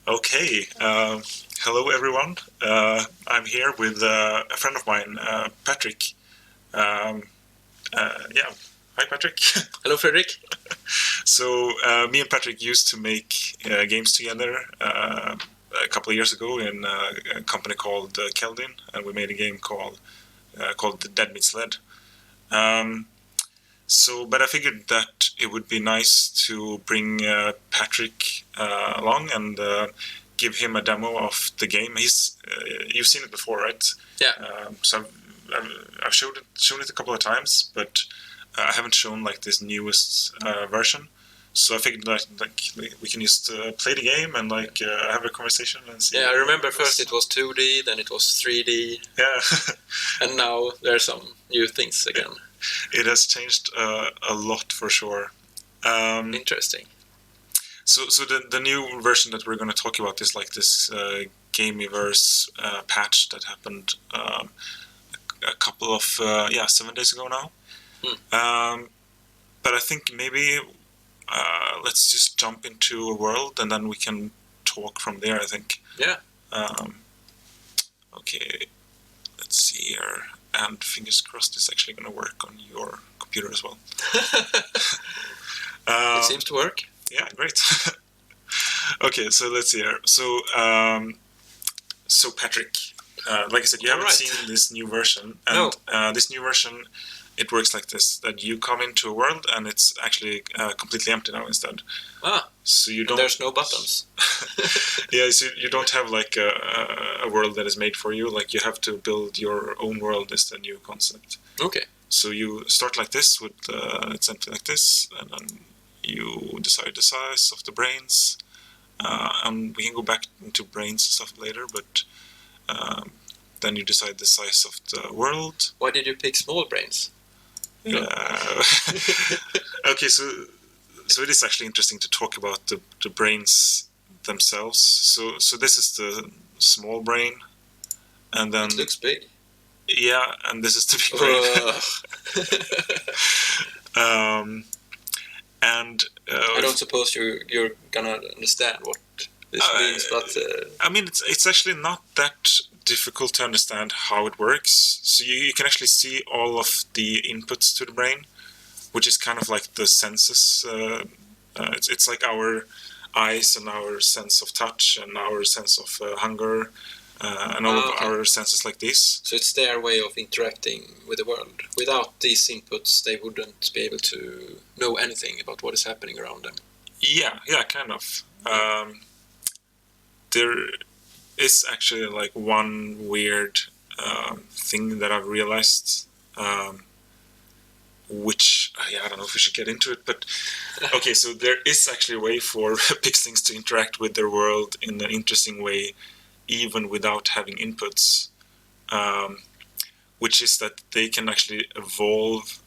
Okay, hello everyone. I'm here with a friend of mine, Patrik. Yeah, hi Patrik. Hello, Fredrik. So me and Patrik used to make games together a couple of years ago in a company called Keldin, and we made a game called Dead Meets Lead. But I figured that it would be nice to bring Patrik along and give him a demo of the game. You've seen it before, right? Yeah. So I've shown it a couple of times, but I haven't shown like this newest version. So I figured that we can just play the game and have a conversation and see. Yeah, I remember first it was 2D, then it was 3D. Yeah. And now there are some new things again. It has changed a lot for sure. Interesting. So the new version that we're going to talk about is like this Gameiverse patch that happened a couple of 7 days ago now. But I think maybe let's just jump into a world and then we can talk from there, I think. Yeah. Okay, let's see here. And fingers crossed it's actually going to work on your computer as well. It seems to work. Yeah, great. Okay, so let's see here. So Patrik, like I said, you haven't seen this new version. And this new version, it works like this, that you come into a world and it's actually completely empty now instead. So you don't. And there's no buttons. Yeah, so you don't have like a world that is made for you. Like you have to build your own world is the new concept. Okay. So you start like this with it's empty like this, and then you decide the size of the brains. And we can go back into brains and stuff later, but then you decide the size of the world. Why did you pick small brains? Okay, so it is actually interesting to talk about the brains themselves. So this is the small brain, and then it looks big. Yeah, and this is the big brain. And I don't suppose you're gonna understand what this means, but I mean, it's actually not that difficult to understand how it works. So you can actually see all of the inputs to the brain, which is kind of like the senses. It's like our eyes and our sense of touch and our sense of hunger and all of our senses like this. So it's their way of interacting with the world. Without these inputs, they wouldn't be able to know anything about what is happening around them. Yeah, kind of. There is actually like one weird thing that I've realized, which I don't know if we should get into it, but okay, so there is actually a way for Pixlings to interact with their world in an interesting way, even without having inputs, which is that they can actually evolve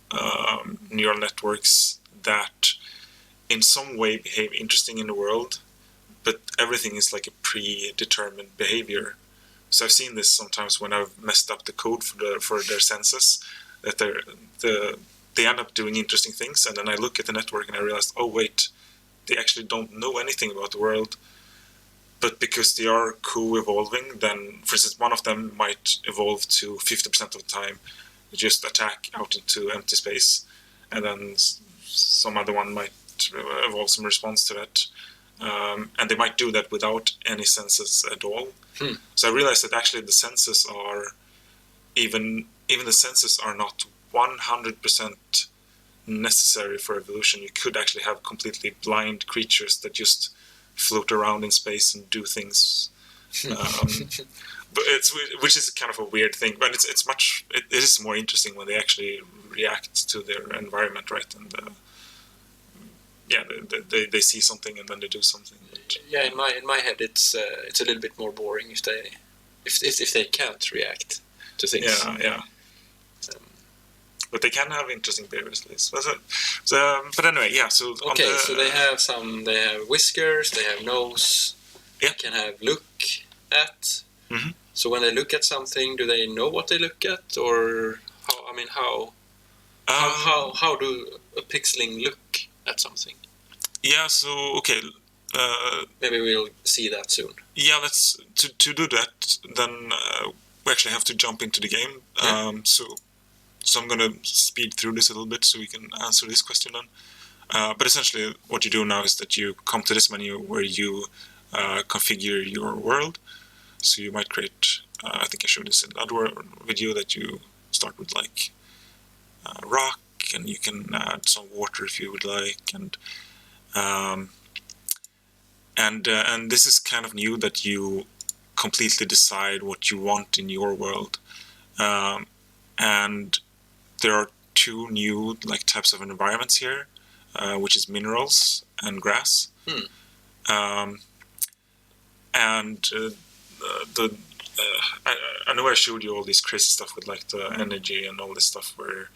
neural networks that in some way behave interesting in the world, but everything is like a predetermined behavior. So I've seen this sometimes when I've messed up the code for their senses, that they end up doing interesting things, and then I look at the network and I realize, oh wait, they actually don't know anything about the world. But because they are co-evolving, then, for instance, one of them might evolve to 50% of the time, just attack out into empty space, and then some other one might evolve some response to that. And they might do that without any senses at all. So I realized that actually the senses are, even the senses are not 100% necessary for evolution. You could actually have completely blind creatures that just float around in space and do things, but which is kind of a weird thing. But it is more interesting when they actually react to their environment, right? And they see something and then they do something. But yeah, in my head, it's a little bit more boring if they can't react to things. Yeah. But they can have interesting behaviors, at least. But anyway, yeah. So okay, so they have whiskers, they have nose. Yeah. They can have look at. Mm-hmm. So when they look at something, do they know what they look at, or how? I mean, how do a pixeling look at something? Yeah. So okay, Maybe we'll see that soon. Yeah, let's to do that. Then we actually have to jump into the game. Yeah. So I'm gonna speed through this a little bit so we can answer this question then. But essentially, what you do now is that you come to this menu where you configure your world. So you might create. I think I showed this in another video that you start with like rock, and you can add some water if you would like, and this is kind of new that you completely decide what you want in your world, and there are two new like types of environments here, which is minerals and grass. And I know I showed you all this crazy stuff with like the energy and all this stuff where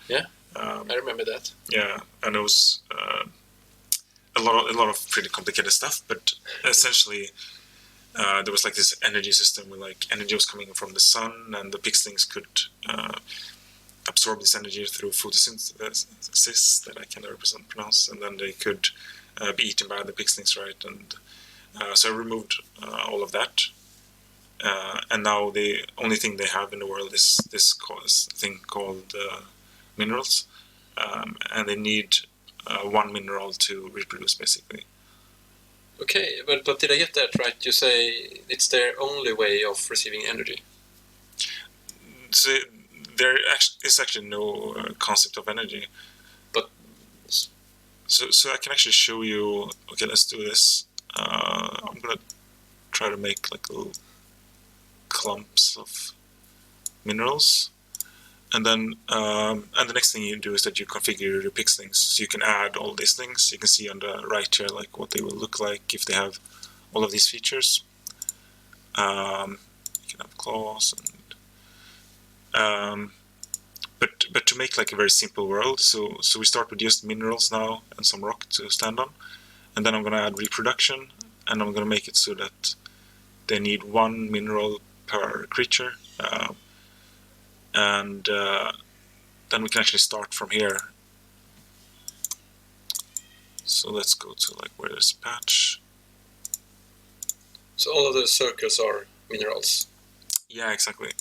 I remember that. Yeah, and it was a lot of pretty complicated stuff, but essentially there was like this energy system where like energy was coming from the sun, and the Pixlings could absorb this energy through photosynthesis that I can never pronounce, and then they could be eaten by the Pixlings, right? And so I removed all of that, and now the only thing they have in the world is this thing called minerals, and they need one mineral to reproduce, basically. Okay, but did I get that right? You say it's their only way of receiving energy. So there is actually no concept of energy. But so I can actually show you. Okay, let's do this. I'm gonna try to make like little clumps of minerals, and then and the next thing you do is that you configure your Pixlings. So you can add all these things. You can see on the right here like what they will look like if they have all of these features. You can have claws and but to make like a very simple world, so we start with just minerals now and some rock to stand on, and then I'm gonna add reproduction, and I'm gonna make it so that they need one mineral per creature, and then we can actually start from here. So let's go to like where there's a patch. So all of the circles are minerals? Yeah, exactly.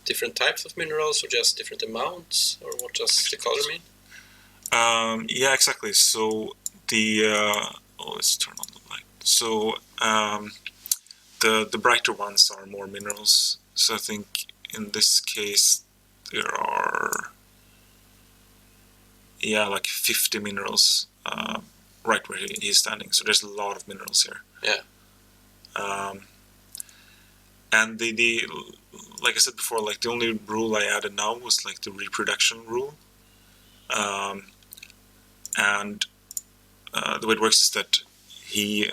Different types of minerals, or just different amounts, or what does the color mean? Yeah, exactly. So the let's turn on the light. So the brighter ones are more minerals. So I think in this case there are like 50 minerals right where he's standing. So there's a lot of minerals here. Yeah. And the like I said before, like the only rule I added now was like the reproduction rule. And the way it works is that he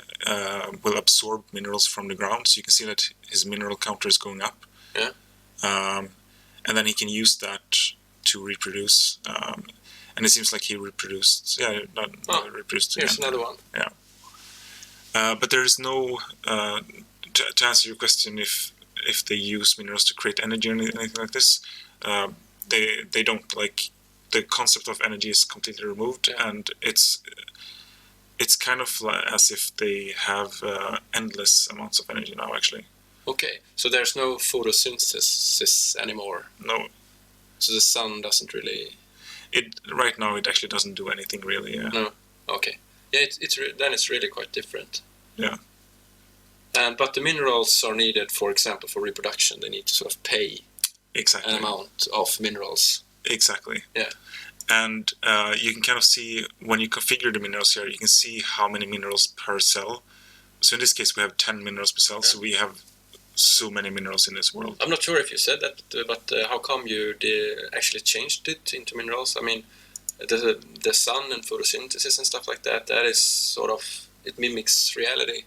will absorb minerals from the ground. So you can see that his mineral counter is going up. Yeah. And then he can use that to reproduce. And it seems like he reproduced. Yeah, not reproduced. Here's again. another one. Yeah. But there is no to answer your question if they use minerals to create energy or anything like this. They don't. Like the concept of energy is completely removed, and it's kind of as if they have endless amounts of energy now, actually. Okay, so there's no photosynthesis anymore. No. So the sun doesn't really. Right now it actually doesn't do anything really. Yeah. No. Okay. Yeah, then it's really quite different. Yeah. But the minerals are needed, for example, for reproduction. They need to sort of pay exactly an amount of minerals. Exactly. Yeah. And you can kind of see when you configure the minerals here, you can see how many minerals per cell. So in this case, we have 10 minerals per cell. Yeah. So we have so many minerals in this world. I'm not sure if you said that, but how come you actually changed it into minerals? I mean, the sun and photosynthesis and stuff like that, that is sort of, it mimics reality.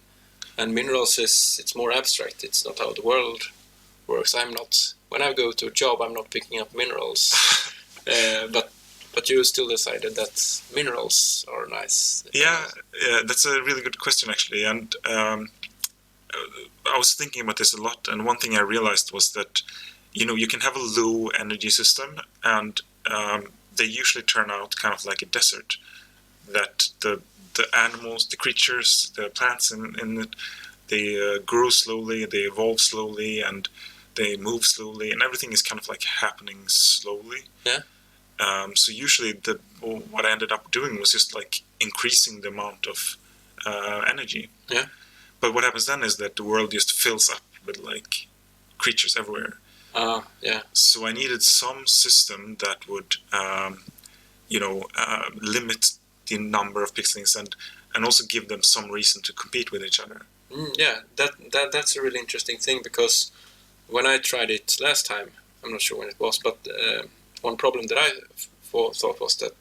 And minerals it's more abstract. It's not how the world works. When I go to a job, I'm not picking up minerals. But you still decided that minerals are nice. Yeah, that's a really good question, actually. And I was thinking about this a lot. And one thing I realized was that, you can have a low energy system, and they usually turn out kind of like a desert. That the the animals, the creatures, the plants in it, they grow slowly, they evolve slowly, and they move slowly, and everything is kind of like happening slowly. Yeah. So usually what I ended up doing was just like increasing the amount of energy. Yeah. But what happens then is that the world just fills up with like creatures everywhere. Yeah. So I needed some system that would, limit the number of pixelings and also give them some reason to compete with each other. Yeah, that's a really interesting thing, because when I tried it last time, I'm not sure when it was, but one problem that I thought was that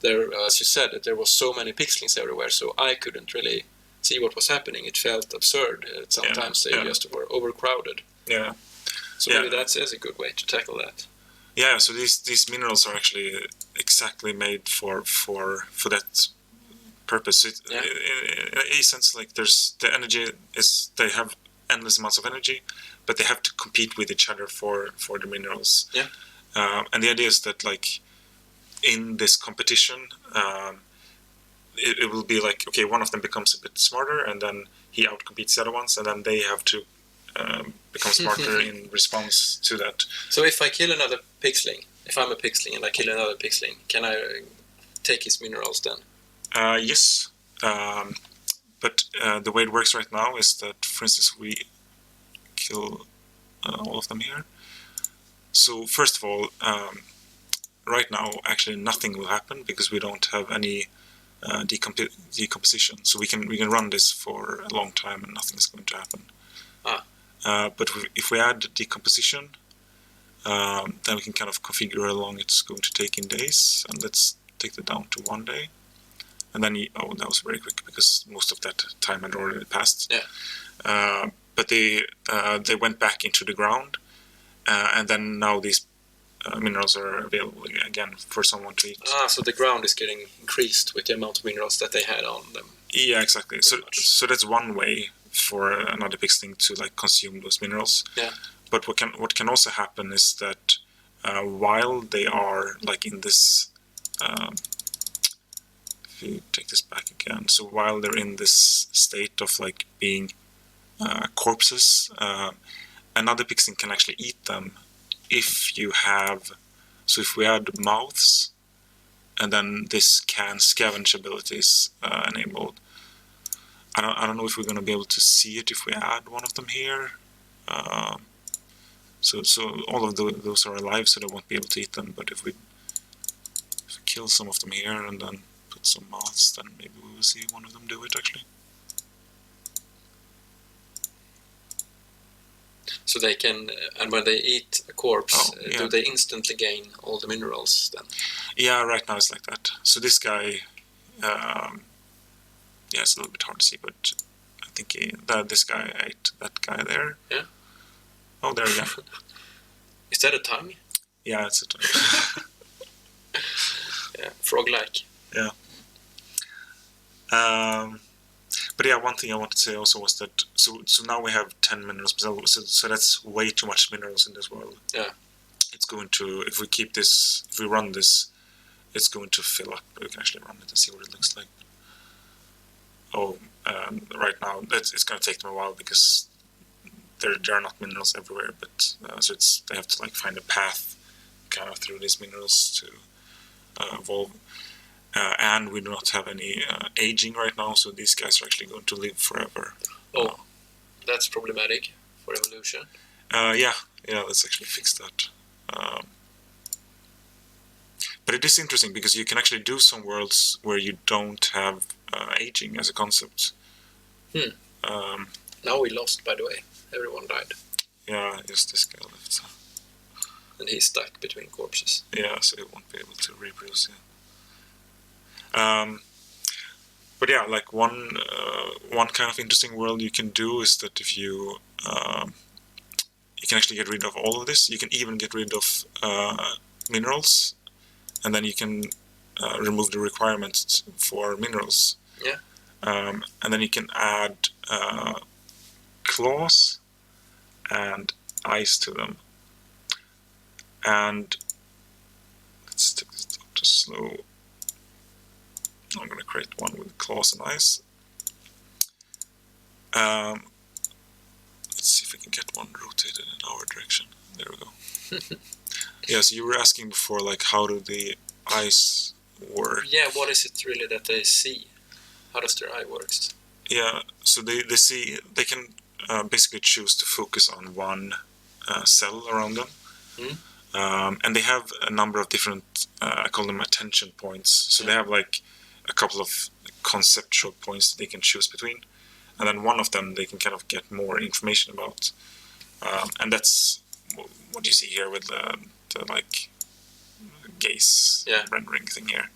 there, as you said, that there was so many pixelings everywhere, so I couldn't really see what was happening. It felt absurd. Sometimes they just were overcrowded. Yeah. So maybe that's a good way to tackle that. Yeah, so these minerals are actually exactly made for that purpose. In a sense, like there's the energy is they have endless amounts of energy, but they have to compete with each other for the minerals. Yeah. And the idea is that like in this competition, it will be like, okay, one of them becomes a bit smarter, and then he outcompetes the other ones, and then they have to become smarter in response to that. So if I kill another pixeling, if I'm a pixeling and I kill another pixeling, can I take his minerals then? Yes. But the way it works right now is that, for instance, we kill all of them here. So first of all, right now actually nothing will happen because we don't have any decomposition. So we can run this for a long time and nothing is going to happen. But if we add decomposition, then we can kind of configure how long it's going to take in days, and let's take that down to 1 day. And then that was very quick because most of that time had already passed. Yeah. But they went back into the ground, and then now these minerals are available again for someone to eat. So the ground is getting increased with the amount of minerals that they had on them. Yeah, exactly. So that's one way for another pixeling to like consume those minerals. Yeah. But what can also happen is that while they are like in this, if you take this back again, so while they're in this state of like being corpses, another pixeling can actually eat them if you have. So if we add mouths, and then this can scavenge ability is enabled. I don't know if we're going to be able to see it if we add one of them here. So all of those are alive, so they won't be able to eat them. But if we kill some of them here and then put some moths, then maybe we will see one of them do it actually. So they can, and when they eat a corpse, yeah. do they instantly gain all the minerals then? Yeah, right now it's like that. So this guy, it's a little bit hard to see, but I think this guy ate that guy there. Yeah. Oh, there again. Is that a tongue? Yeah, it's a tongue. Yeah, frog-like. Yeah. But yeah, one thing I wanted to say also was that so now we have 10 minerals, so that's way too much minerals in this world. Yeah. It's going to, if we run this, it's going to fill up. We can actually run it and see what it looks like. Right now it's going to take them a while because there are not minerals everywhere, but so they have to like find a path kind of through these minerals to evolve. And we do not have any aging right now, so these guys are actually going to live forever. Oh, that's problematic for evolution. Yeah, let's actually fix that. But it is interesting because you can actually do some worlds where you don't have aging as a concept. Now we lost, by the way. Everyone died. Yeah, just this guy left. And he's stuck between corpses. Yeah, so he won't be able to reproduce. But yeah, like one kind of interesting world you can do is that if you can actually get rid of all of this. You can even get rid of minerals, and then you can remove the requirements for minerals. Yeah. And then you can add claws and eyes to them. And let's take this up to slow. I'm going to create one with claws and eyes. Let's see if we can get one rotated in our direction. There we go. Yeah, so you were asking before, like, how do the eyes work? Yeah, what is it really that they see? How does their eye works? Yeah, so they can basically choose to focus on one cell around them. And they have a number of different, I call them attention points. So they have like a couple of conceptual points that they can choose between. And then one of them they can kind of get more information about. And that's what you see here with the like gaze rendering thing here.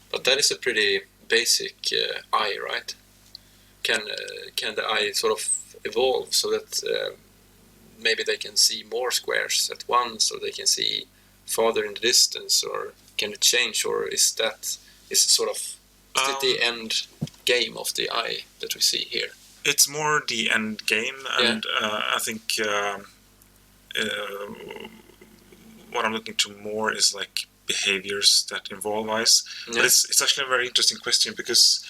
But that is a pretty basic eye, right? Can the eye sort of evolve so that maybe they can see more squares at once, or they can see farther in the distance, or can it change, or is it sort of the end game of the eye that we see here? It's more the end game, and I think what I'm looking to more is like behaviors that involve eyes. But it's actually a very interesting question, because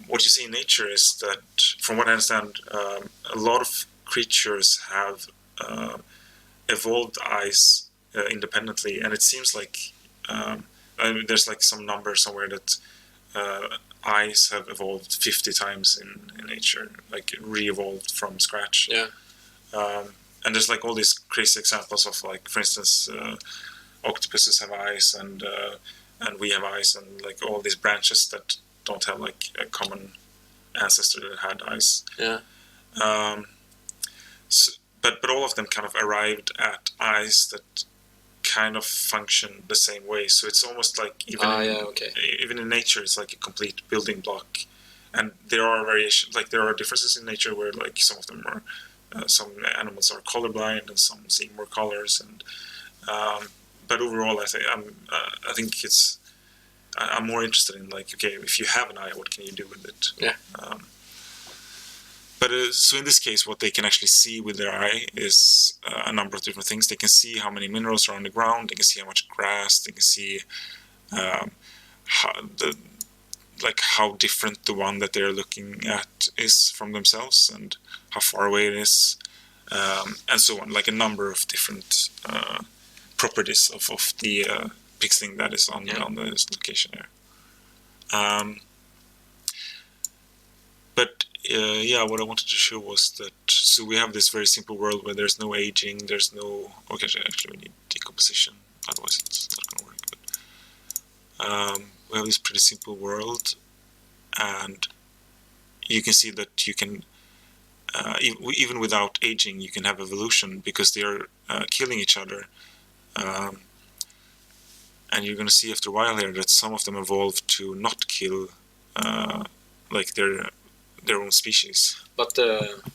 what you see in nature is that, from what I understand, a lot of creatures have evolved eyes independently, and it seems like there's like some number somewhere that eyes have evolved 50 times in nature, like re-evolved from scratch. And there's like all these crazy examples of, like, for instance, octopuses have eyes, and we have eyes, and like all these branches that don't have like a common ancestor that had eyes. But all of them kind of arrived at eyes that kind of function the same way. So it's almost like even in nature, it's like a complete building block. And there are variations, like there are differences in nature where like some of them are, some animals are colorblind and some see more colors. And but overall, I think I'm more interested in, like, okay, if you have an eye, what can you do with it? But so in this case, what they can actually see with their eye is a number of different things. They can see how many minerals are on the ground. They can see how much grass. They can see how different the one that they're looking at is from themselves, and how far away it is, and so on. Like a number of different properties of the pixeling that is on this location here. But what I wanted to show was that, so we have this very simple world where there's no aging, there's no... Okay, actually we need decomposition, otherwise it's not going to work. But we have this pretty simple world, and you can see that you can, even without aging, you can have evolution, because they are killing each other. And you're going to see after a while here that some of them evolve to not kill like their own species. But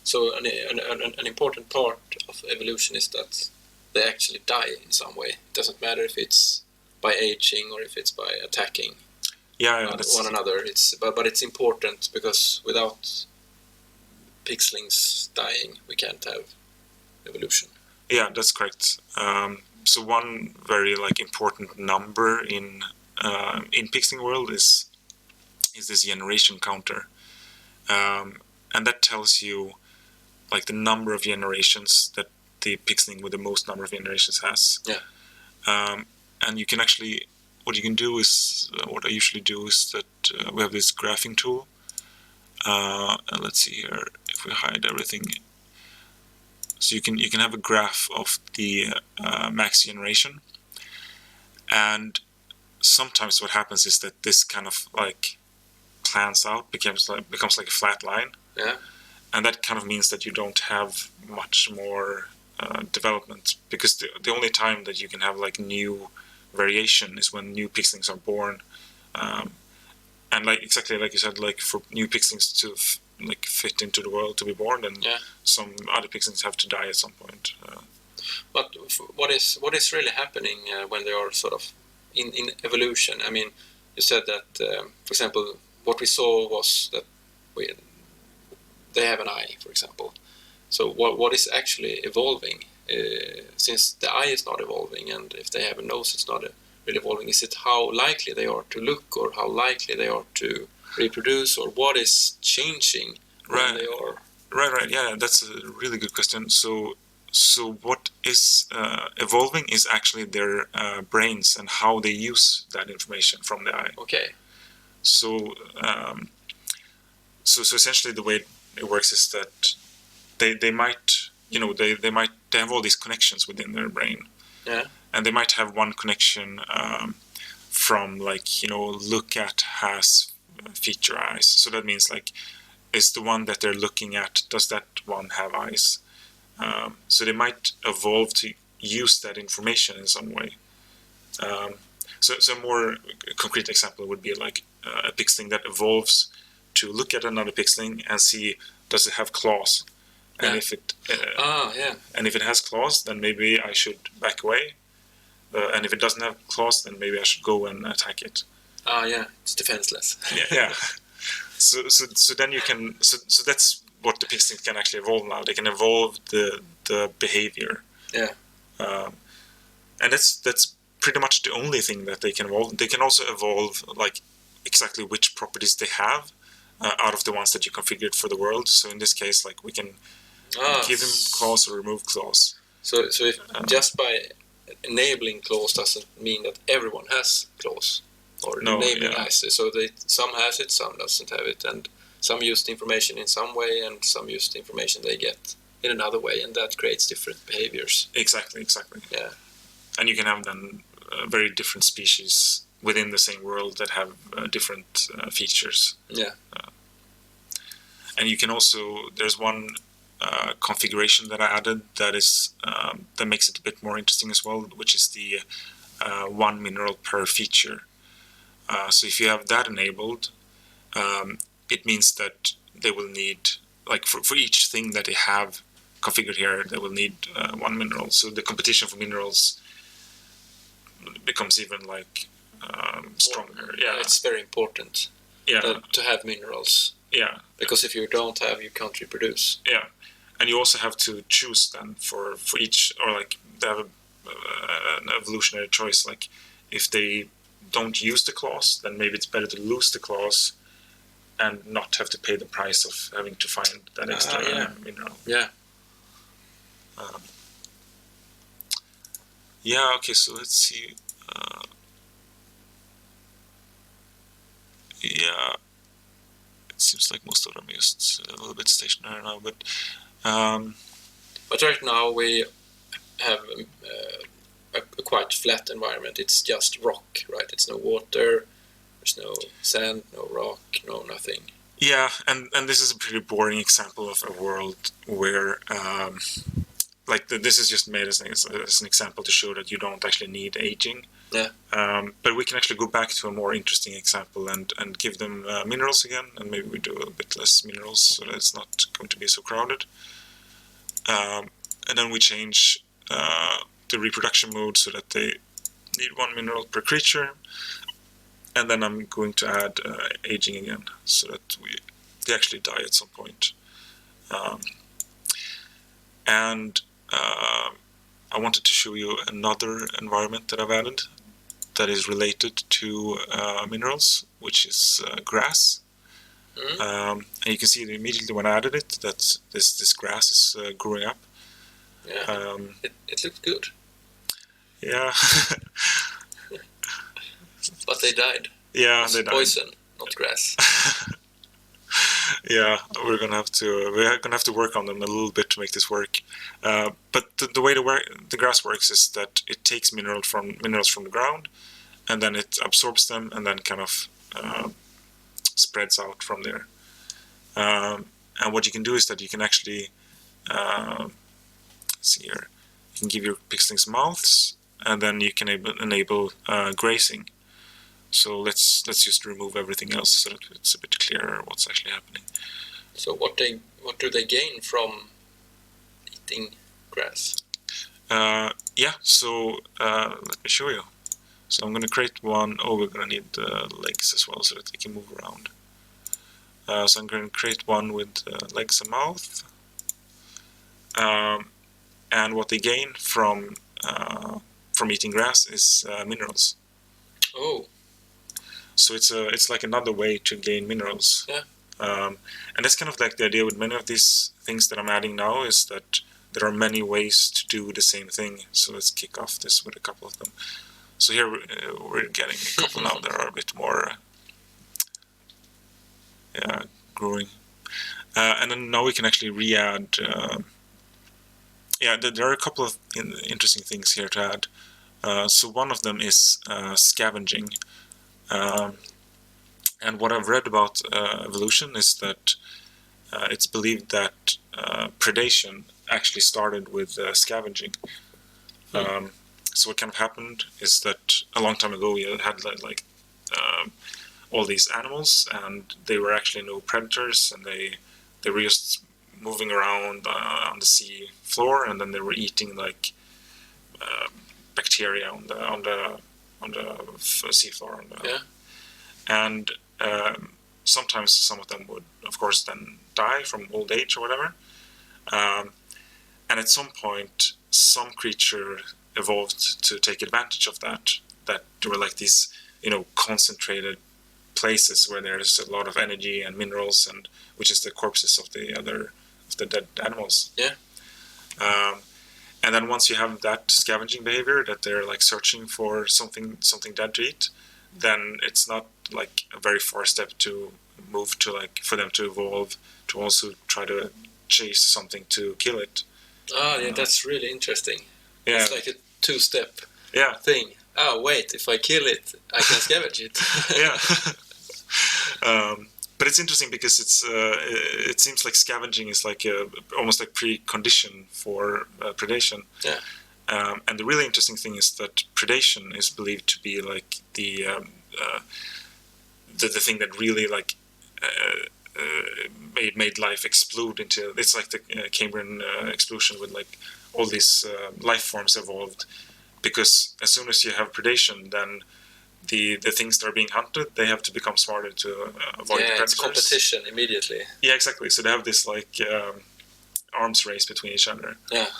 so an important part of evolution is that they actually die in some way. It doesn't matter if it's by aging or if it's by attacking one another. But it's important, because without pixlings dying, we can't have evolution. Yeah, that's correct. So one very important number in Pixling World is this generation counter. And that tells you the number of generations that the pixeling with the most number of generations has. And you can actually, what you can do is, what I usually do is that we have this graphing tool. And let's see here, if we hide everything. So you can have a graph of the max generation. And sometimes what happens is that this kind of plans out, becomes like a flat line. And that kind of means that you don't have much more development, because the only time that you can have new variation is when new pixelings are born. And exactly like you said, for new pixelings to fit into the world to be born, and some other pixelings have to die at some point. But what is really happening when they are sort of in evolution? I mean, you said that, for example, what we saw was that they have an eye, for example. So what is actually evolving? since the eye is not evolving, and if they have a nose, it's not really evolving. Is it how likely they are to look, or how likely they are to reproduce, or what is changing when they are? Right. Yeah, that's a really good question. So what is evolving is actually their brains and how they use that information from the eye. Okay. So so essentially the way it works is that they might, they have all these connections within their brain. Yeah. And they might have one connection from, like, look at has feature eyes. So that means, like, is the one that they're looking at, does that one have eyes? So they might evolve to use that information in some way. So a more concrete example would be like a pixling that evolves to look at another pixling and see, does it have claws? And if it and if it has claws, then maybe I should back away. And if it doesn't have claws, then maybe I should go and attack it. It's defenseless. Yeah. So then you can. So that's what the pixlings can actually evolve now. They can evolve the behavior. Yeah. And that's pretty much the only thing that they can evolve. They can also evolve, like, exactly which properties they have out of the ones that you configured for the world. So in this case, like, we can give them claws or remove claws. So if just by enabling claws doesn't mean that everyone has claws, or enabling eyes. So some has it, some doesn't have it, and some use the information in some way, and some use the information they get in another way, and that creates different behaviors. Exactly. Yeah. And you can have then very different species within the same world that have different features. Yeah. And you can also, there's one configuration that I added that is that makes it a bit more interesting as well, which is the one mineral per feature. So if you have that enabled, it means that they will need, like, for each thing that they have configured here, they will need one mineral. So the competition for minerals becomes even, like, stronger. Yeah, it's very important. Yeah, to have minerals. Yeah, because if you don't have, you can't reproduce. Yeah, and you also have to choose then for each, or like they have an evolutionary choice. Like, if they don't use the claws, then maybe it's better to lose the claws and not have to pay the price of having to find that extra mineral. Yeah. Yeah. Okay. So let's see. Yeah. It seems like most of them are just a little bit stationary now, but. But right now we have a quite flat environment. It's just rock, right? It's no water, there's no sand, no rock, no nothing. Yeah, and this is a pretty boring example of a world where, like, this is just made as an example to show that you don't actually need aging. Yeah. But we can actually go back to a more interesting example and give them minerals again, and maybe we do a bit less minerals so that it's not going to be so crowded. And then we change the reproduction mode so that they need one mineral per creature. And then I'm going to add aging again so that they actually die at some point. And I wanted to show you another environment that I've added that is related to minerals, which is grass. And you can see that immediately when I added it, that this grass is growing up. Yeah, it looked good. Yeah. But they died. Yeah, they died. Poison, not grass. Yeah, we're gonna have to work on them a little bit to make this work. But the way the grass works is that it takes minerals from the ground, and then it absorbs them, and then kind of spreads out from there. And what you can do is that you can actually see here. You can give your pixlings mouths, and then you can enable grazing. So let's just remove everything else so that it's a bit clearer what's actually happening. So what do they gain from eating grass? Yeah. So let me show you. So I'm going to create one. Oh, we're going to need legs as well so that they can move around. So I'm going to create one with legs and mouth. and what they gain from eating grass is minerals. Oh. So it's like another way to gain minerals. Yeah. And that's kind of like the idea with many of these things that I'm adding now, is that there are many ways to do the same thing. So let's kick off this with a couple of them. So here we're getting a couple now that are a bit more growing. And then now we can actually re-add. There are a couple of interesting things here to add. So one of them is scavenging. And what I've read about evolution is that it's believed that predation actually started with scavenging. So what kind of happened is that a long time ago you had like all these animals, and they were actually no predators, and they were just moving around on the sea floor, and then they were eating like bacteria on the sea floor. And sometimes some of them would, of course, then die from old age or whatever. And at some point, some creature evolved to take advantage of that. That there were like these, concentrated places where there's a lot of energy and minerals, and which is the corpses of the dead animals. Yeah. And then once you have that scavenging behavior, that they're like searching for something dead to eat, then it's not like a very far step to move to like for them to evolve to also try to chase something to kill it. Oh, yeah, that's really interesting. Yeah. It's like a two-step thing. Oh, wait, if I kill it, I can scavenge it. Yeah. But it's interesting because it seems like scavenging is like almost like precondition for predation. Yeah. And the really interesting thing is that predation is believed to be like the thing that really like made life explode into. It's like the Cambrian explosion with like all these life forms evolved, because as soon as you have predation, then the things that are being hunted, they have to become smarter to avoid the predators. It's competition immediately. Yeah, exactly. So they have this like arms race between each other. Yeah.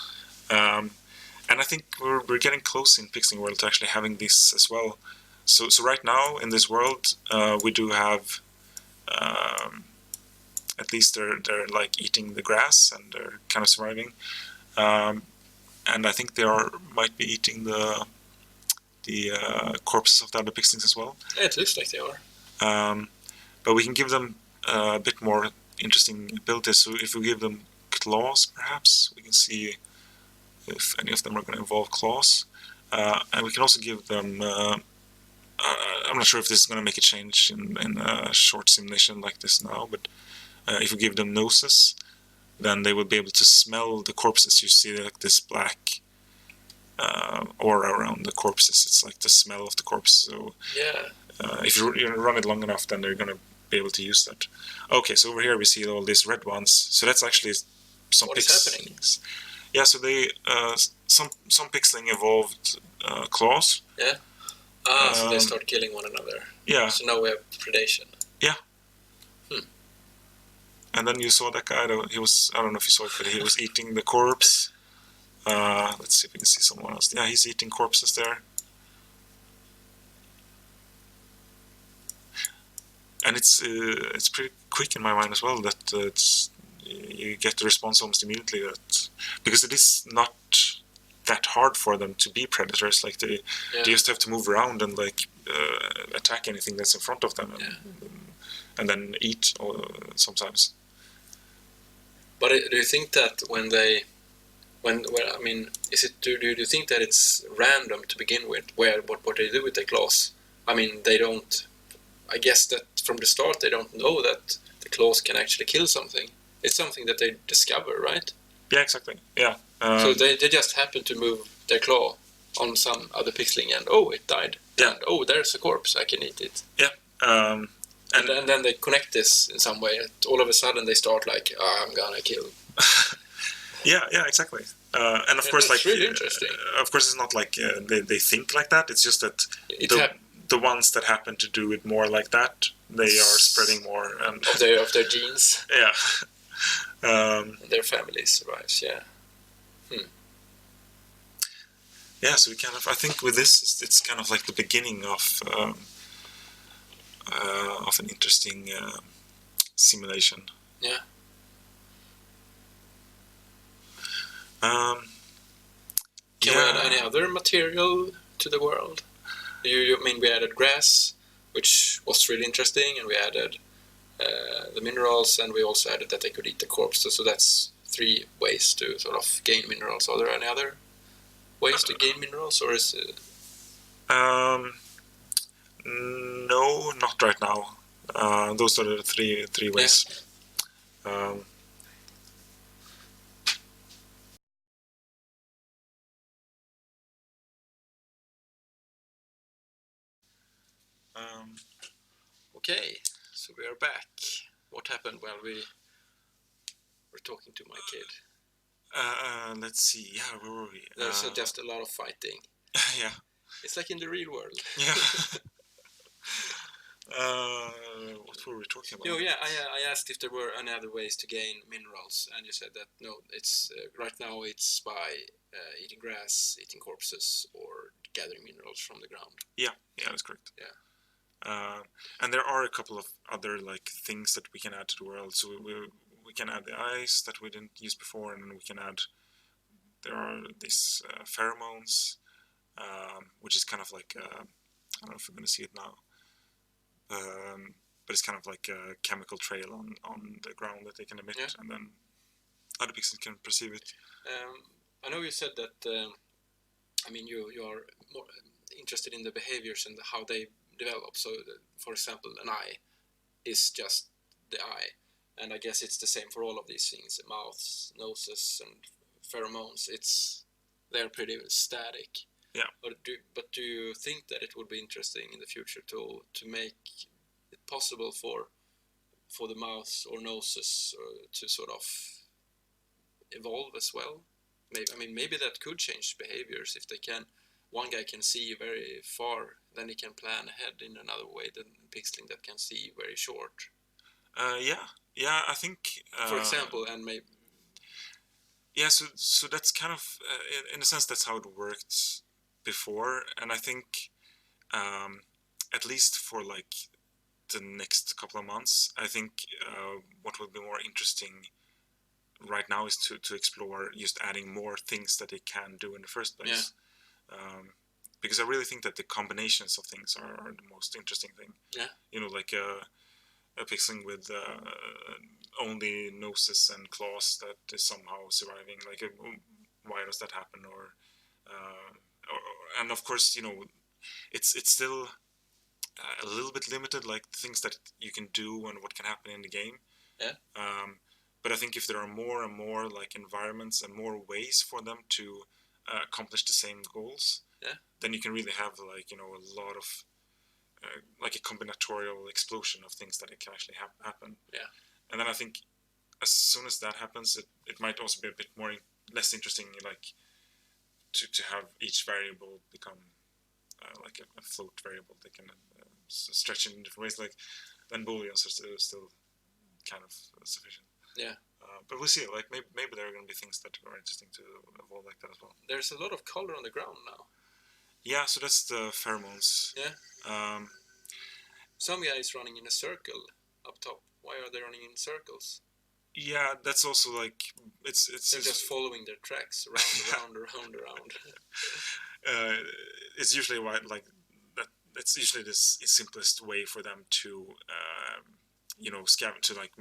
And I think we're getting close in Pixling World to actually having this as well. So right now in this world, we do have at least they're like eating the grass and they're kind of surviving. And I think they might be eating the corpses of the other Pixlings as well. Yeah, it looks like they are. But we can give them a bit more interesting abilities. So if we give them claws, perhaps we can see if any of them are going to evolve claws. And we can also give them. I'm not sure if this is going to make a change in a short simulation like this now, but if we give them noses, then they will be able to smell the corpses. You see like this black aura around the corpses. It's like the smell of the corpse. So if you run it long enough, then they're going to be able to use that. Okay, so over here we see all these red ones. So that's actually some Pixlings. Yeah, so they some Pixling evolved claws. Yeah. So they start killing one another. Yeah. So now we have predation. Yeah. And then you saw that guy. He was, I don't know if you saw it, but he was eating the corpse. Let's see if we can see someone else. Yeah, he's eating corpses there. And it's pretty quick in my mind as well, that you get the response almost immediately, because it is not that hard for them to be predators. Like they just have to move around and like attack anything that's in front of them, and then eat sometimes. But do you think that is it? Do you think that it's random to begin with? What they do with their claws? I mean, they don't. I guess that from the start they don't know that the claws can actually kill something. It's something that they discover, right? Yeah, exactly. Yeah. So they just happen to move their claw on some other Pixling, and it died. Yeah. And there's a corpse, I can eat it. Yeah. And then they connect this in some way. All of a sudden they start like, I'm gonna kill. Yeah, exactly. And of course, like, really interesting. Of course, it's not like they think like that. It's just that the ones that happen to do it more like that, they are spreading more of their genes. Yeah. And their families survives. Yeah. Yeah, so we kind of, I think with this, it's kind of like the beginning of an interesting simulation. Yeah. Um, Can we add any other material to the world? I mean, we added grass, which was really interesting, and we added the minerals, and we also added that they could eat the corpses. So that's 3 ways to sort of gain minerals. Are there any other ways to gain minerals, or is it... No, not right now. Those are the three ways. Yeah. Okay, so we are back. What happened while we were talking to my kid? Let's see. Yeah, where were we? There's just a lot of fighting. Yeah. It's like in the real world. Yeah. What were we talking about? Oh yeah, I asked if there were any other ways to gain minerals, and you said that no, it's right now it's by eating grass, eating corpses, or gathering minerals from the ground. Yeah, that's correct. Yeah. And there are a couple of other like things that we can add to the world. So we can add the ice that we didn't use before, and then we can add. There are these pheromones, which is kind of like I don't know if we're going to see it now, but it's kind of like a chemical trail on the ground that they can emit, and then other pixels can perceive it. I know you said that. I mean, you are more interested in the behaviors and how they develop. So, for example, an eye is just the eye, and I guess it's the same for all of these things: mouths, noses, and pheromones. They're pretty static. Yeah. But do you think that it would be interesting in the future to make it possible for the mouths or noses to sort of evolve as well? Maybe that could change behaviors if they can. One guy can see very far, then he can plan ahead in another way than Pixling that can see very short. Yeah, I think. For example, and maybe. Yeah, so that's kind of, in a sense, that's how it worked before, and I think, at least for like the next couple of months, I think what will be more interesting right now is to explore just adding more things that they can do in the first place. Yeah. Because I really think that the combinations of things are the most interesting thing. Yeah. You know, like a Pixling with only noses and claws that is somehow surviving. Like, why does that happen? Or and of course, you know, it's still a little bit limited, like the things that you can do and what can happen in the game. Yeah. But I think if there are more and more like environments and more ways for them to accomplish the same goals, then you can really have like, you know, a lot of like a combinatorial explosion of things that it can actually happen. Yeah. And then I think as soon as that happens, it might also be a bit more less interesting, like to have each variable become like a float variable that can stretch in different ways. Like then booleans are still kind of sufficient. Yeah. But we'll see. Like maybe there are going to be things that are interesting to evolve like that as well. There's a lot of color on the ground now. Yeah, so that's the pheromones. Yeah. Some guys running in a circle up top. Why are they running in circles? Yeah, that's also like it's they're just following their tracks around. It's usually like that. It's usually the simplest way for them to you know, to like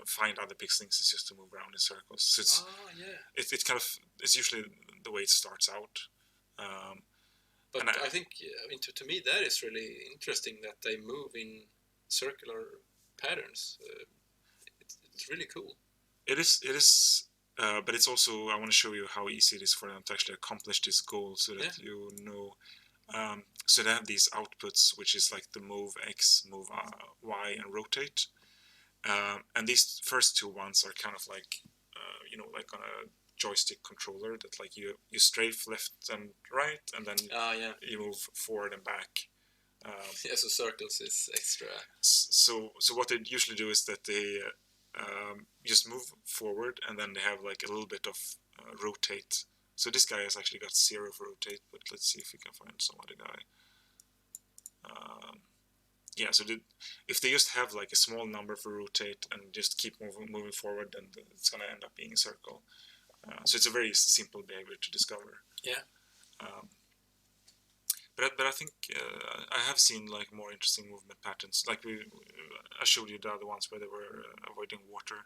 find other Pixlings is just to move around in circles. So it's it's kind of, it's usually the way it starts out. But I think, I mean, to me that is really interesting that they move in circular patterns. It's really cool. It is, but it's also, I want to show you how easy it is for them to actually accomplish this goal, so that you know. So they have these outputs, which is like the move X, move Y, and rotate. And these first two ones are kind of like, you know, like on a joystick controller, that like you strafe left and right, and then you move forward and back. So circles is extra. So what they usually do is that they just move forward, and then they have like a little bit of rotate So this guy has actually got 0 for rotate, but let's see if we can find some other guy. Yeah, so if they just have like a small number for rotate and just keep moving forward, then it's going to end up being a circle. So it's a very simple behavior to discover. Yeah. But I think I have seen like more interesting movement patterns. Like I showed you the other ones where they were avoiding water.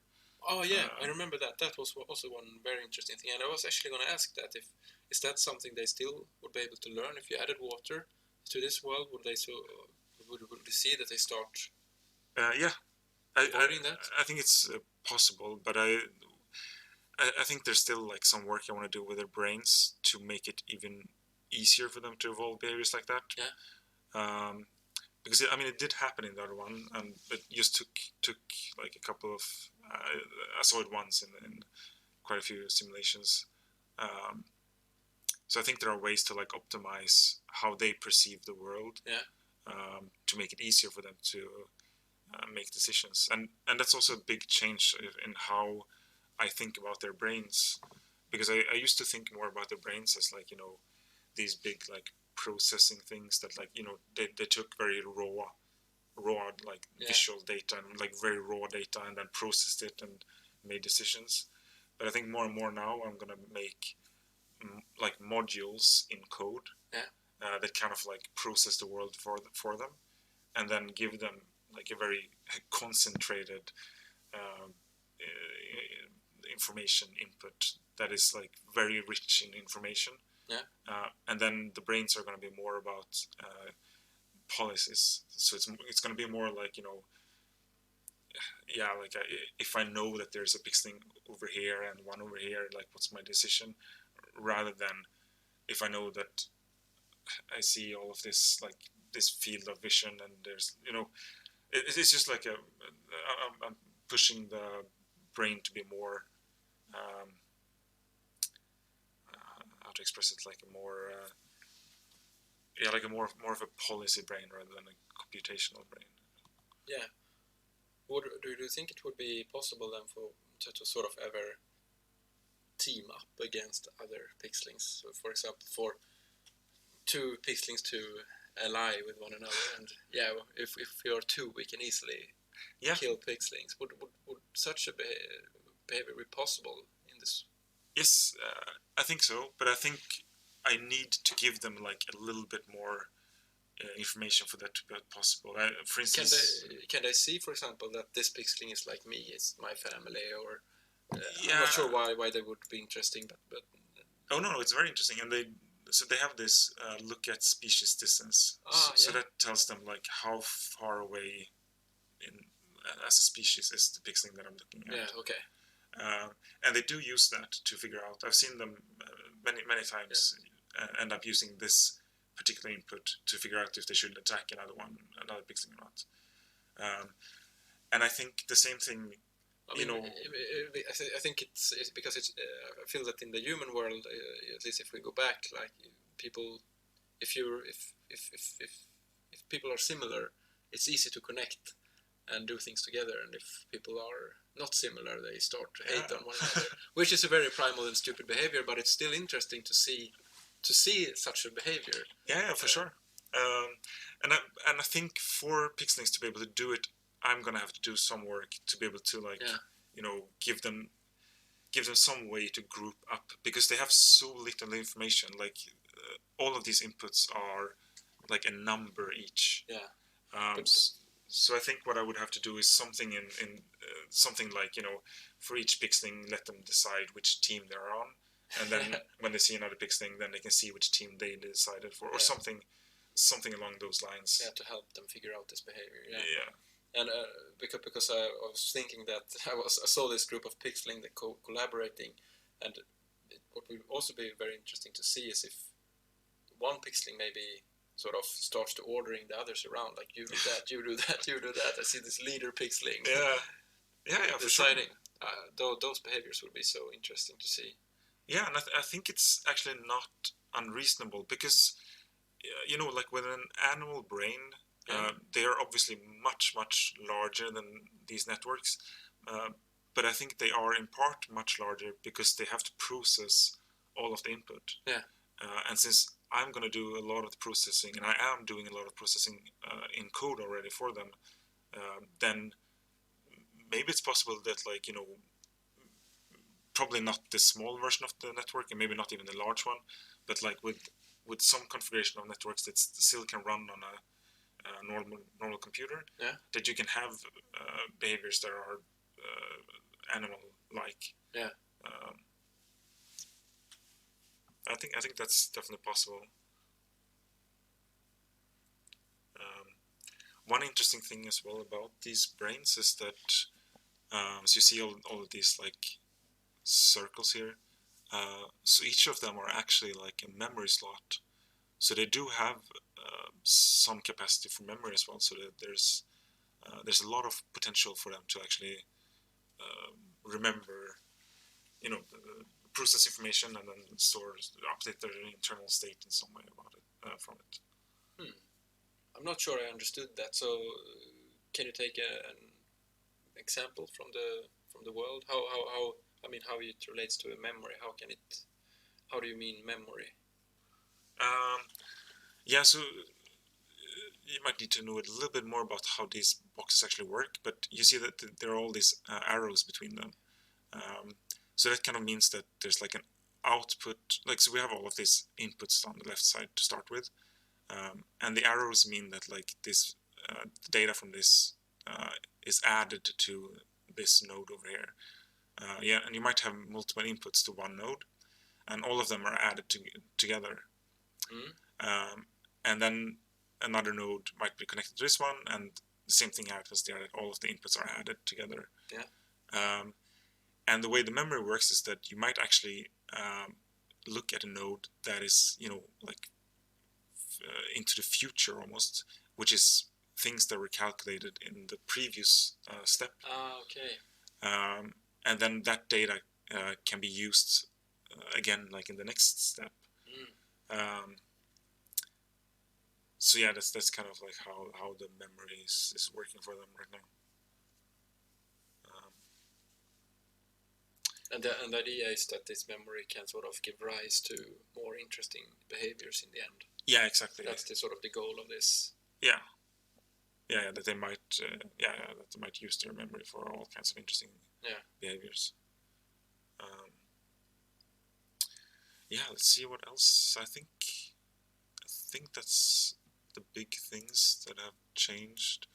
Oh yeah, I remember that. That was also one very interesting thing, and I was actually going to ask that is that something they still would be able to learn if you added water to this world? Would they see that they start? Yeah, avoiding that? I think it's possible, but I think there's still like some work I want to do with their brains to make it even easier for them to evolve behaviors like that. Yeah. Because it did happen in the other one, and it just took like a couple of. I saw it once in quite a few simulations. So I think there are ways to like optimize how they perceive the world. Yeah. To make it easier for them to make decisions, and that's also a big change in how I think about their brains, because I used to think more about their brains as like these big like processing things that like they took very raw like visual data and like very raw data and then processed it and made decisions. But I think more and more now I'm gonna make like modules in code that kind of like process the world for them, and then give them like a very concentrated information input that is like very rich in information. And then the brains are going to be more about policies. So it's going to be more like like if I know that there's a pixeling over here and one over here, like what's my decision, rather than if I know that I see all of this like this field of vision and there's it's just like I'm pushing the brain to be more how to express it, like a more like a more of a policy brain rather than a computational brain. Yeah. Do you think it would be possible then to sort of ever team up against other pixelings? So for example, for two pixelings to ally with one another, and if we are two, we can easily kill pixelings. Would such a behavior be possible in this? Yes, I think so, but I think I need to give them like a little bit more information for that to be possible. For instance, can they see, for example, that this pixeling is like me, it's my family, or I'm not sure why they would be interesting, but oh no, it's very interesting, and they have this look at species distance. So that tells them like how far away as a species is the pixeling that I'm looking at. Yeah. Okay. And they do use that to figure out. I've seen them many times end up using this particular input to figure out if they should attack another pixeling or not. And I think the same thing. I think it's because it's. I feel that in the human world, at least if we go back, like people, if people are similar, it's easy to connect and do things together. And if people are not similar, they start to hate on one another, which is a very primal and stupid behavior. But it's still interesting to see such a behavior. Yeah, for sure. And I think for Pixlings to be able to do it, I'm gonna have to do some work to be able to like give them some way to group up, because they have so little information. Like all of these inputs are like a number each. Yeah. So I think what I would have to do is something in something like for each pixeling, let them decide which team they're on, and then when they see another pixeling, then they can see which team they decided for, or something along those lines. Yeah, to help them figure out this behavior. Yeah. And because I was thinking that I saw this group of pixeling that collaborating, and what would also be very interesting to see is if one pixeling maybe sort of starts to ordering the others around, like you do that, you do that, you do that. I see this leader pixeling. Yeah, deciding. Those behaviors would be so interesting to see. Yeah, and I think it's actually not unreasonable, because like with an animal brain, they are obviously much larger than these networks, but I think they are in part much larger because they have to process all of the input. Yeah. And since I'm going to do a lot of the processing, and I am doing a lot of processing in code already for them, then maybe it's possible that, like, probably not the small version of the network, and maybe not even the large one, but like with some configuration of networks that still can run on a normal computer, that you can have behaviors that are animal-like. Yeah. I think that's definitely possible. One interesting thing as well about these brains is that so you see all of these like circles here. So each of them are actually like a memory slot. So they do have some capacity for memory as well. So that there's a lot of potential for them to actually remember, process information and then update their internal state in some way about it from it. I'm not sure I understood that. So, can you take an example from the world? How it relates to a memory? How do you mean memory? Yeah, so you might need to know a little bit more about how these boxes actually work, but you see that there are all these arrows between them. So that kind of means that there's like an output, like, so we have all of these inputs on the left side to start with, and the arrows mean that like this data from this is added to this node over here. And you might have multiple inputs to one node, and all of them are added together. And then another node might be connected to this one, and the same thing happens there, that all of the inputs are added together. And the way the memory works is that you might actually look at a node that is, into the future almost, which is things that were calculated in the previous step. Okay. And then that data can be used again, like in the next step. So yeah, that's kind of like how the memory is working for them right now. And the idea is that this memory can sort of give rise to more interesting behaviors in the end. Yeah, exactly. That's the sort of the goal of this. Yeah, that they might that they might use their memory for all kinds of interesting behaviors. Let's see what else. I think that's the big things that have changed.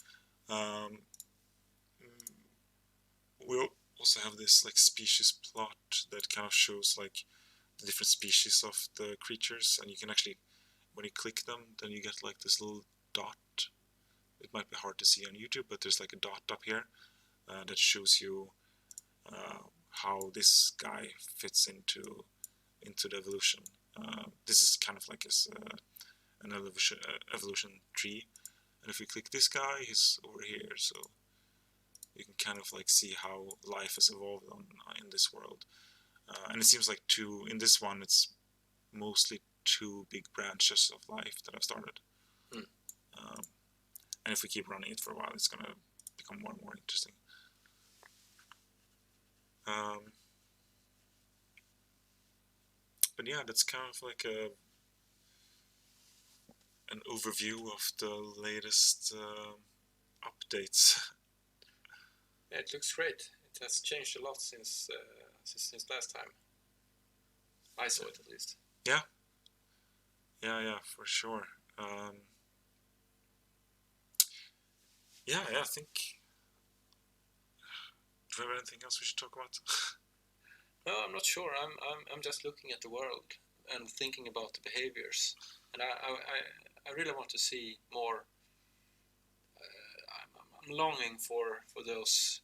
We'll also have this like species plot that kind of shows like the different species of the creatures, and you can actually, when you click them, then you get like this little dot. It might be hard to see on YouTube, but there's like a dot up here that shows you how this guy fits into the evolution. This is kind of like an evolution tree, and if you click this guy, he's over here, so you can kind of like see how life has evolved in this world. And it seems like in this one, it's mostly 2 big branches of life that have started. And if we keep running it for a while, it's going to become more and more interesting. But yeah, that's kind of like an overview of the latest updates. Yeah, it looks great. It has changed a lot since last time. I saw it, at least. Yeah, for sure. I think. Do you have anything else we should talk about? No, I'm not sure. I'm just looking at the world and thinking about the behaviors, and I really want to see more. I'm longing for those,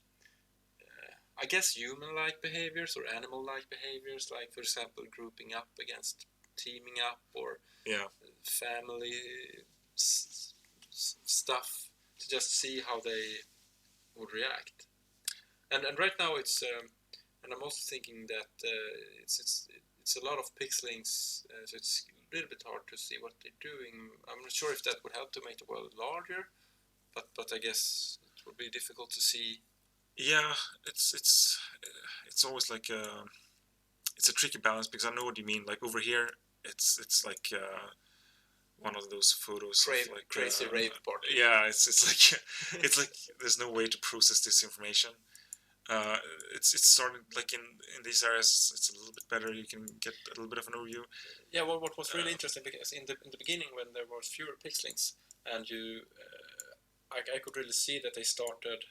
I guess, human-like behaviors or animal-like behaviors, like, for example, grouping up against teaming up, or family stuff, to just see how they would react. And right now it's, and I'm also thinking that it's a lot of pixlings, so it's a little bit hard to see what they're doing. I'm not sure if that would help to make the world larger, but I guess it would be difficult to see. Yeah, it's always like it's a tricky balance, because I know what you mean. Like over here, it's like one of those photos of like crazy rave party. Yeah, it's like it's like there's no way to process this information. It's started like in these areas. It's a little bit better. You can get a little bit of an overview. Yeah, well, what was really interesting, because in the beginning, when there was fewer pixlings, and you, I could really see that they started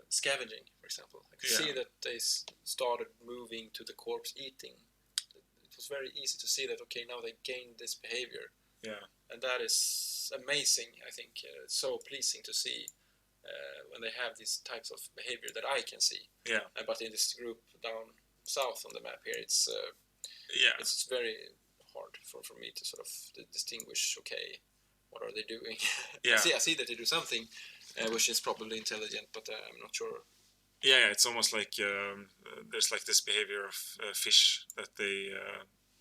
scavenging, for example. I could see that they started moving to the corpse, eating. It was very easy to see that, okay, now they gained this behavior. Yeah. And that is amazing, I think. So pleasing to see when they have these types of behavior that I can see. Yeah. But in this group down south on the map here, it's very hard for me to sort of distinguish, okay, what are they doing? Yeah. I see that they do something, which is probably intelligent, but I'm not sure. Yeah, it's almost like there's like this behavior of fish, that they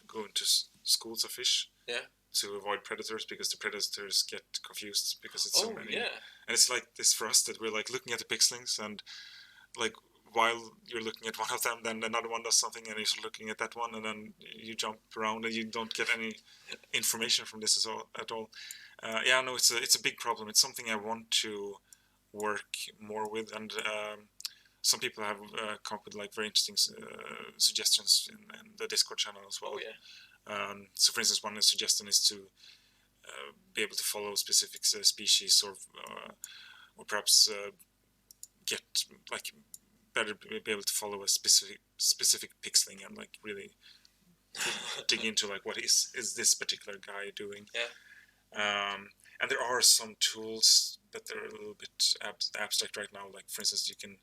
go into schools of fish. Yeah. To avoid predators, because the predators get confused because it's so many. Yeah. And it's like this for us, that we're like looking at the pixlings, and like while you're looking at one of them, then another one does something, and you're looking at that one, and then you jump around, and you don't get any information from this at all. Yeah, no, it's a big problem. It's something I want to work more with, and some people have come up with like very interesting suggestions in the Discord channel as well. Oh yeah. So, for instance, one suggestion is to be able to follow specific species, or perhaps get like better be able to follow a specific pixeling, and like really dig into like what is this particular guy doing. Yeah. And there are some tools, but they're a little bit abstract right now. Like, for instance, you can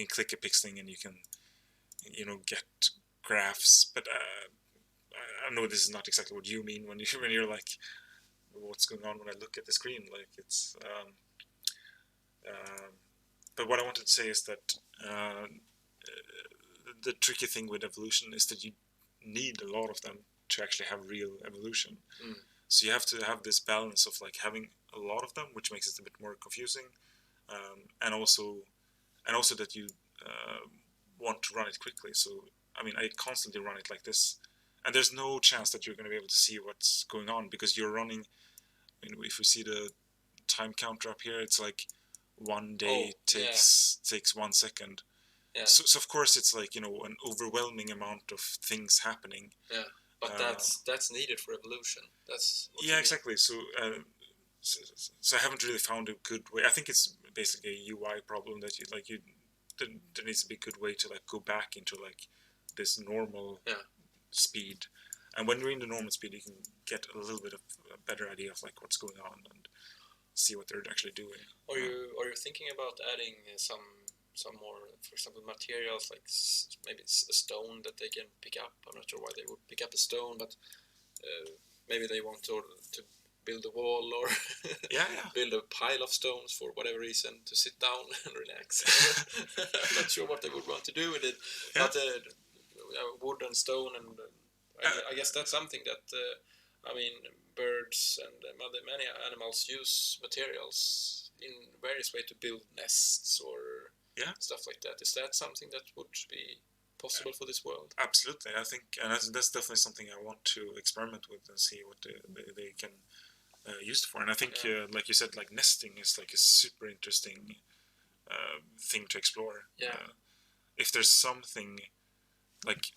click a pixeling and you can get graphs, but I know this is not exactly what you mean when you're like, what's going on when I look at the screen? Like, it's. But what I wanted to say is that the tricky thing with evolution is that you need a lot of them to actually have real evolution. So you have to have this balance of like having a lot of them, which makes it a bit more confusing, and also that you want to run it quickly. So I mean, I constantly run it like this. And there's no chance that you're going to be able to see what's going on, because you're running. If we see the time counter up here, it's like 1 day takes 1 second. Yeah. So of course it's like an overwhelming amount of things happening. Yeah, but that's needed for evolution. That's what exactly. So I haven't really found a good way. I think it's basically a UI problem, that there needs to be a good way to like go back into like this normal. Yeah. Speed, and when you're in the normal speed, you can get a little bit of a better idea of like what's going on and see what they're actually doing. Are you thinking about adding some more, for example, materials, like maybe it's a stone that they can pick up? I'm not sure why they would pick up a stone, but maybe they want to build a wall, or build a pile of stones for whatever reason, to sit down and relax. I'm not sure what they would want to do with it, but wood and stone, and I guess that's something that birds and many animals use materials in various ways to build nests or stuff like that. Is that something that would be possible for this world? Absolutely, I think, and that's definitely something I want to experiment with and see what they can use it for. And I think, like you said, like nesting is like a super interesting thing to explore. Yeah. If there's something like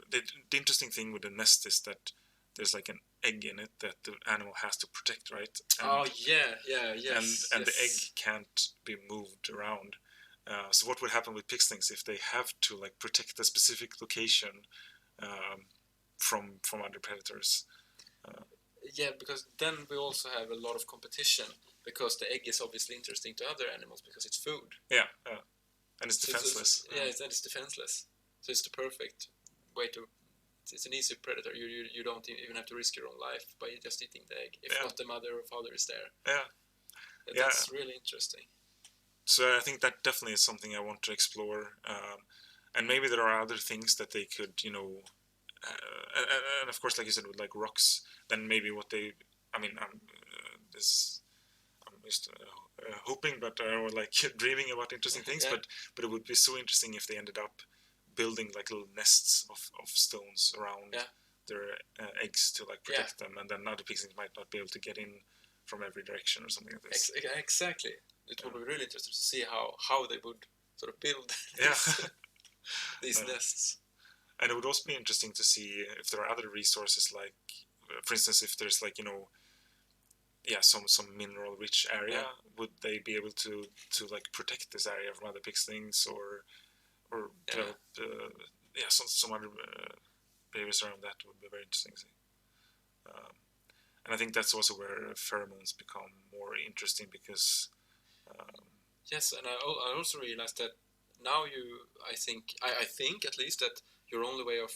the interesting thing with the nest is that there's like an egg in it that the animal has to protect, right? And, And the egg can't be moved around. So what would happen with Pixlings if they have to like protect a specific location from other predators? Because then we also have a lot of competition, because the egg is obviously interesting to other animals because it's food. Yeah, and it's defenseless. It's defenseless. So it's the perfect way to. It's an easy predator. You don't even have to risk your own life by just eating the egg, if not the mother or father is there. Yeah. That's really interesting. So I think that definitely is something I want to explore, and maybe there are other things that they could, and of course, like you said, with like rocks, then maybe what they, I'm just hoping, but or like dreaming about interesting things, but it would be so interesting if they ended up building like little nests of stones around their eggs to like protect them, and then other Pixlings might not be able to get in from every direction or something like this. Exactly. It would be really interesting to see how they would sort of build these nests. And it would also be interesting to see if there are other resources, like, for instance, if there's like, some mineral rich area, would they be able to like protect this area from other Pixlings or develop some other behaviors around that would be very interesting to see. And I think that's also where pheromones become more interesting because yes, and I also realized that now I think at least that your only way of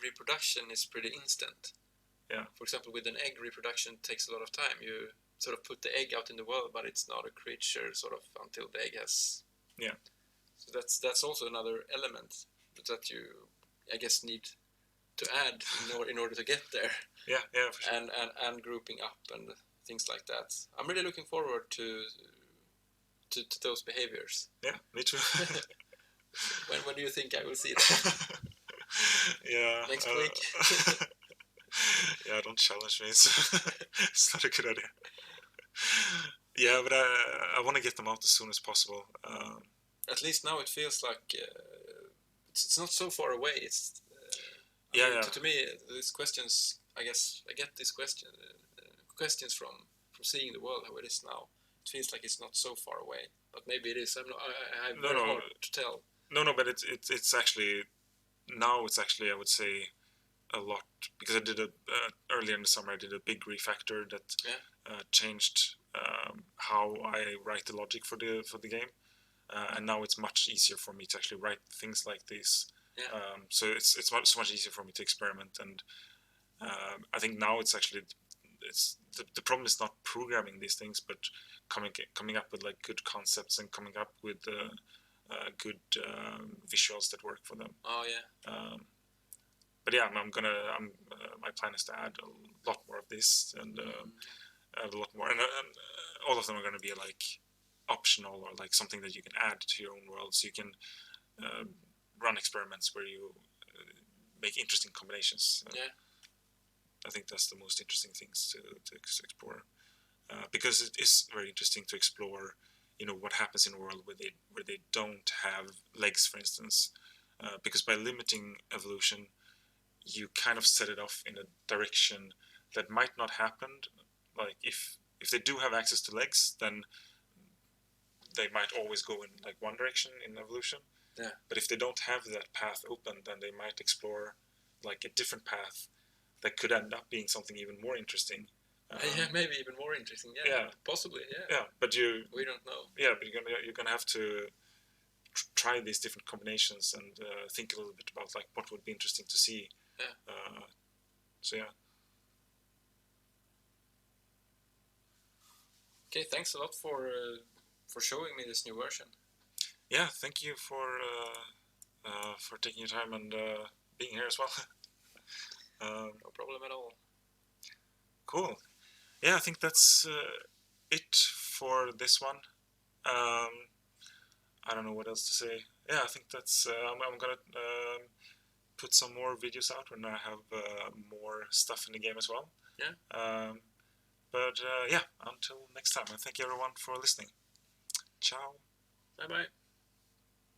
reproduction is pretty instant. Yeah. For example, with an egg, reproduction takes a lot of time. You sort of put the egg out in the world, but it's not a creature sort of until the egg has. Yeah. So that's also another element that you, I guess, need to add in order to get there. Yeah, for sure. And grouping up and things like that. I'm really looking forward to those behaviors. Yeah, me too. When do you think I will see that? Yeah. Next week? Yeah, don't challenge me. It's not a good idea. Yeah, but I want to get them out as soon as possible. At least now it feels like it's not so far away. It's To me, these questions, I guess, I get these questions from seeing the world how it is now. It feels like it's not so far away, but maybe it is. I'm very hard to tell. No, but it's actually now. It's actually, I would say, a lot, because I did earlier in the summer. I did a big refactor that changed how I write the logic for the game, and now it's much easier for me to actually write things like this. Yeah. So it's so much easier for me to experiment, and I think now it's actually the problem is not programming these things, but coming up with like good concepts and coming up with good visuals that work for them. Oh yeah. But yeah, my plan is to add a lot more of this and add a lot more, and all of them are going to be like optional or like something that you can add to your own world, so you can run experiments where you make interesting combinations. I think that's the most interesting things to explore, because it is very interesting to explore, what happens in a world where they don't have legs, for instance, because by limiting evolution, you kind of set it off in a direction that might not happen. Like if they do have access to legs, then they might always go in like one direction in evolution. Yeah. But if they don't have that path open, then they might explore like a different path that could end up being something even more interesting. Maybe even more interesting. Yeah. Possibly. Yeah. Yeah, but we don't know. Yeah, but you're gonna have to try these different combinations and think a little bit about like what would be interesting to see. Yeah. So yeah. Okay, thanks a lot for showing me this new version. Yeah, thank you for taking your time and being here as well. No problem at all. Cool. Yeah, I think that's it for this one. I don't know what else to say. Yeah, I think that's. I'm gonna put some more videos out when I have more stuff in the game as well. Yeah. But yeah, until next time, and thank you everyone for listening. Ciao. Bye bye.